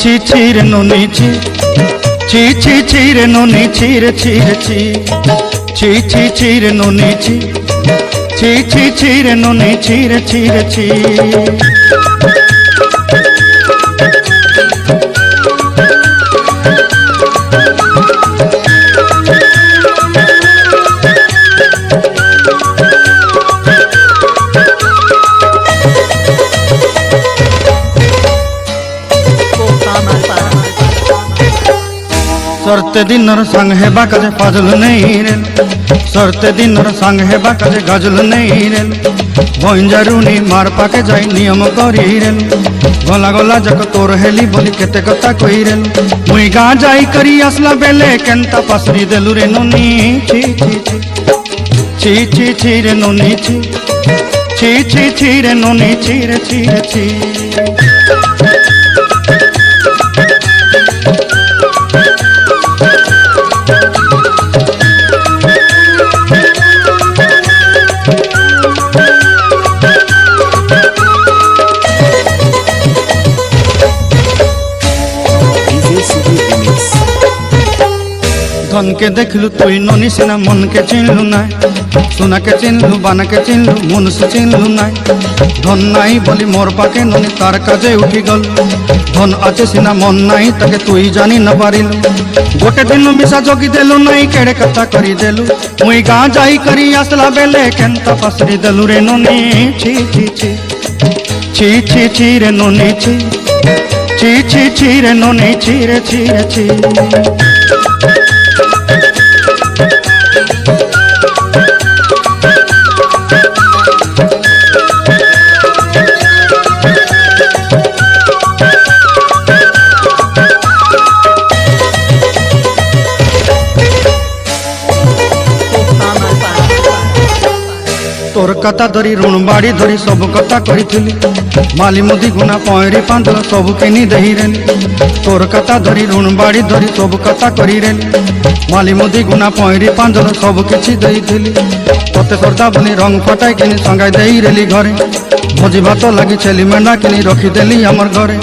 ছি ছি রে নুনি ছি ছি ছি ছি রে নুনি ছি রে ছি রে ছি ছি ছি ছি রে নুনি ছি ছি ছি ছি রে নুনি ছি রে ছি রে ছি सरते दिनर संग हेबा काजे फाजल नहीं रे सरते दिनर संग हेबा काजे गजल नहीं रे भंजारुनी मार पाके जाई नियम करी रे गला गला जक तोर हेली बोली केते कथा कही रे मुई गा जाई करी असला बेले केंता पसरी देलु रे नुनी छी छी छी छी छी रे नुनी छी छी छी छी रे नुनी छी रे छी रे छी धन के देखलु तुई ननी सिना मन के चिन्हलु ना सोना के चिन्हलु बाना के चिन्हलु मन से चिन्हलु ना धन नाई बोली मोर पाके ननी तार काजे उठी गल धन आचे सिना मन नाई ताके तुई जानी न पारिलु गोटे दिन मिसा जोगी देलु नाई केड़े कथा करी देलु मुई गा जाई करी आसला बेले केंता पसरी देलु रे ननी छी छी छी छी छी छी रे ननी छी छी छी छी रे ननी छी रे छी रे छी तोर कथा धरी ऋण बाड़ी धरी सब कथा करी माली मुदी गुना पयरी पांदल सब किनी दही रे तोर कथा धरी ऋण बाड़ी धरी सब कथा करी रे माली मुदी गुना पयरी पांदल सब किछि दही थिली तते सरदा बनी रंग फटाई किनी संगाई देई रेली घरे भोजी भात लगी छेली मेंढा किनी रखी देली हमर घरे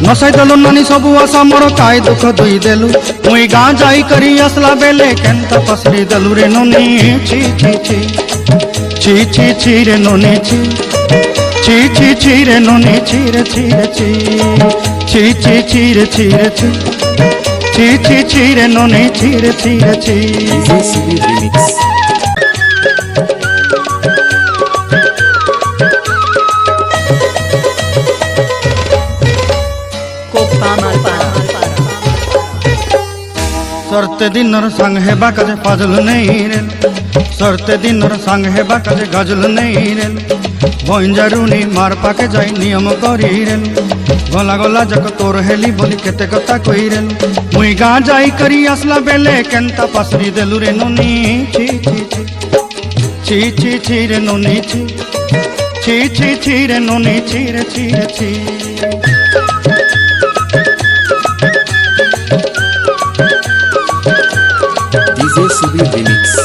नसाई देलु नानी सब आशा मोर काय दुख दुई देलु मुई गा जाई करी असला बेले केंता पसरी देलु रे नुनी छी छी छी छी छी छी रे नुनी छी छी छी छी रे नुनी छी रे छी रे छी छी छी छी रे छी रे छी छी छी छी रे नुनी छी रे छी रे छी सरते दिनर संग हेबा काजे फाजल नहीं रे सरते दिनर संग हेबा काजे गजल नहीं रे भंजारुनी मार पाके जाई नियम करी रे गला गला जक तोर हेली बोली केते कथा कही रे मुई गा जाई करी असला बेले केंता पसरी देलु रे नुनी छी छी छी छी छी रे नुनी छी छी छी छी रे नुनी छी रे छी रे छी DJ Subir Remix.